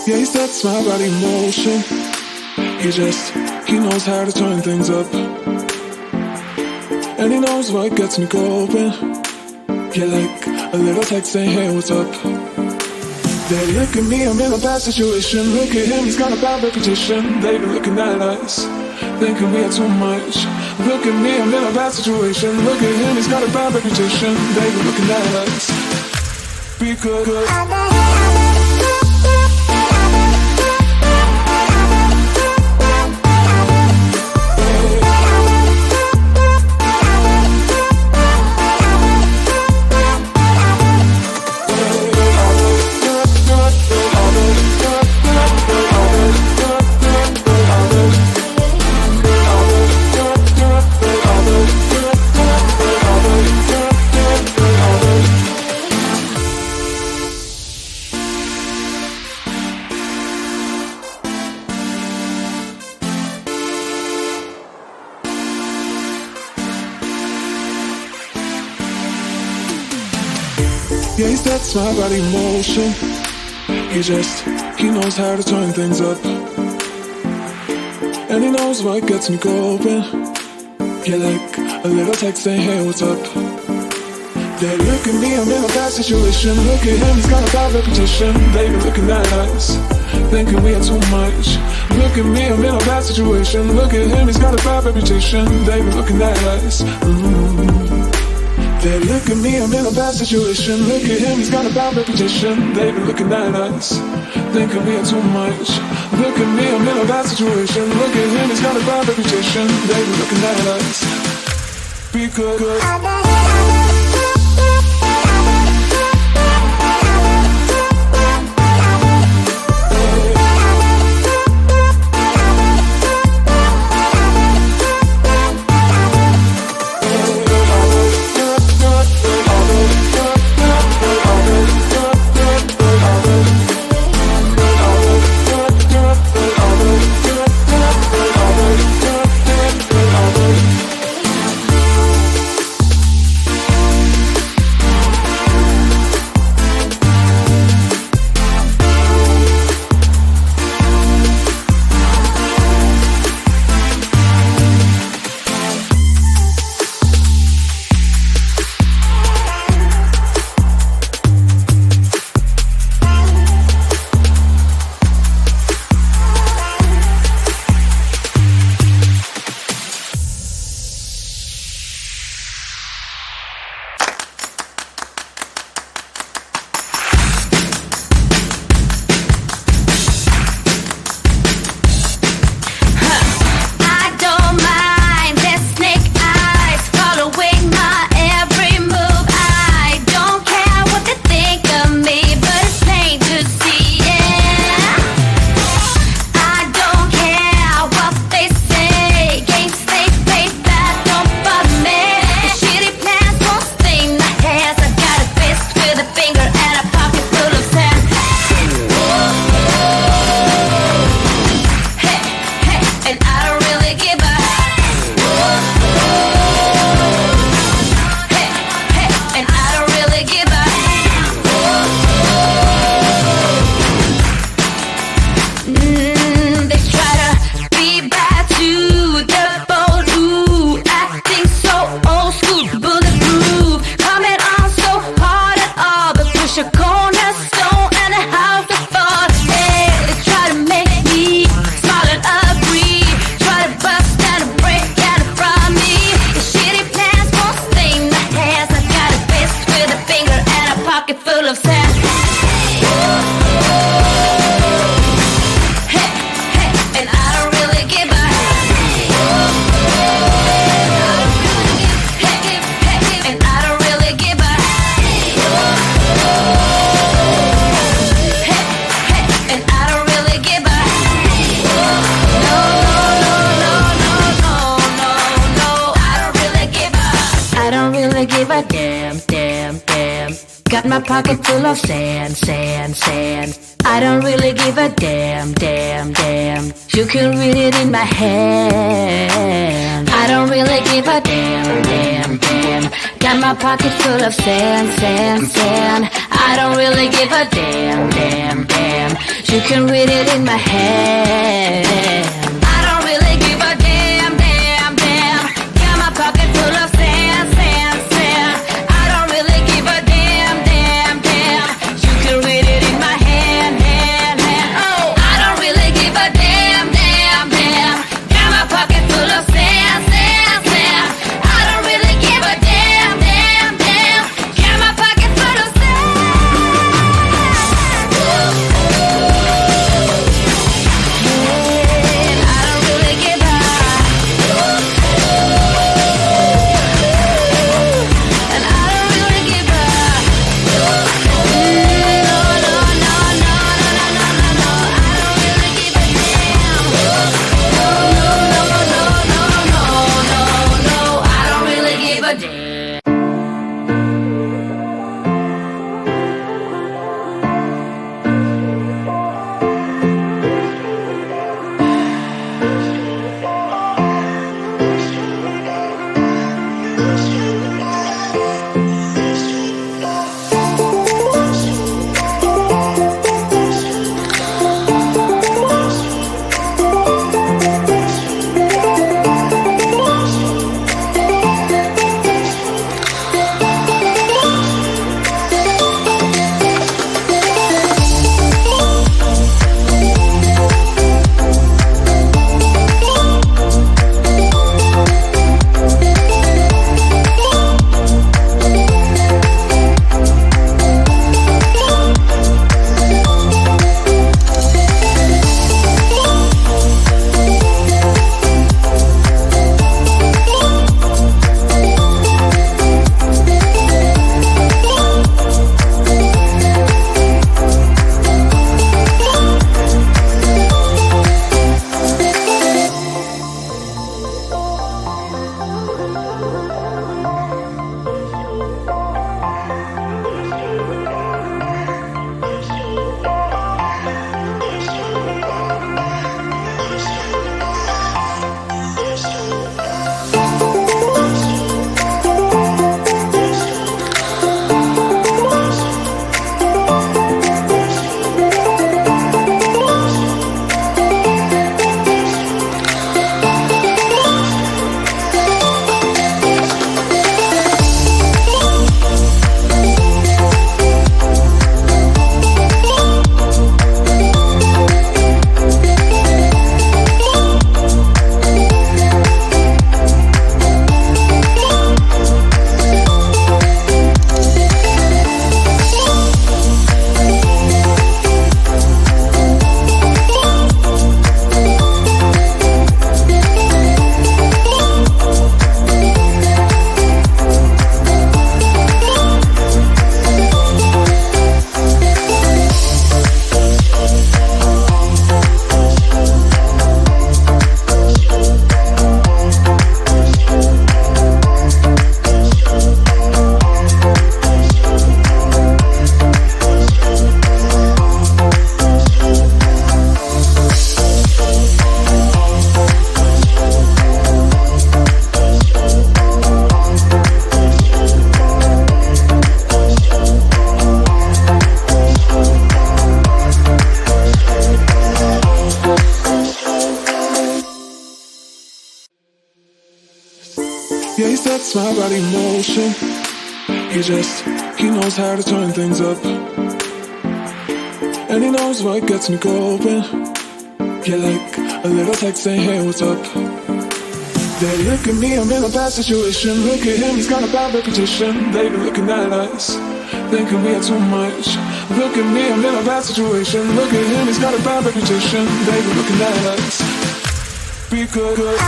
Yeah, he sets my body in motion. He knows how to turn things up. And he knows what gets me going. Yeah, like a little text saying, hey, what's up? They look at me, I'm in a bad situation. Look at him, he's got a bad reputation. They be looking at us, thinking we are too much. Look at me, I'm in a bad situation. Look at him, he's got a bad reputation. They be looking at us, because yeah, he sets my body in motion. He knows how to turn things up. And he knows what gets me going. Yeah, like a little text saying, hey, what's up? They look at me, I'm in a bad situation. Look at him, he's got a bad reputation. They be looking at us, thinking we are too much. Look at me, I'm in a bad situation. Look at him, he's got a bad reputation. They be looking at us. They look at me, I'm in a bad situation. Look at him, he's got a bad reputation. They be looking at us, thinking we are too much. Look at me, I'm in a bad situation. Look at him, he's got a bad reputation. They be looking at us, because Got my pocket full of sand, sand, sand. I don't really give a damn, damn, damn. You can read it in my hand. I don't really give a damn, damn, damn. Got my pocket full of sand, sand, sand. I don't really give a damn, damn, damn. You can read it in my hand. I don't really give a damn, damn, damn. Got my pocket full of sand, sand, sand. I don't really give a damn, damn, damn. You can read it in my hand, hand, hand. Oh, I don't really give a damn, damn, damn. Got my pocket full of sand, sand, sand. I don't really give a damn, damn, damn. Got my pocket full of Yeah, he sets my body in motion. He knows how to turn things up. And he knows what gets me going. Yeah, like a little text saying, hey, what's up? They look at me, I'm in a bad situation. Look at him, he's got a bad reputation. They be looking at us, thinking we have too much. Look at me, I'm in a bad situation. Look at him, he's got a bad reputation. They be looking at us. Be good.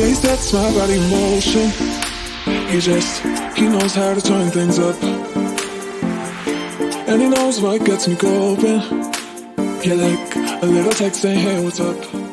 Yeah, he sets my body in motion. He knows how to turn things up. And he knows what gets me going. Yeah, like a little text saying, hey, what's up?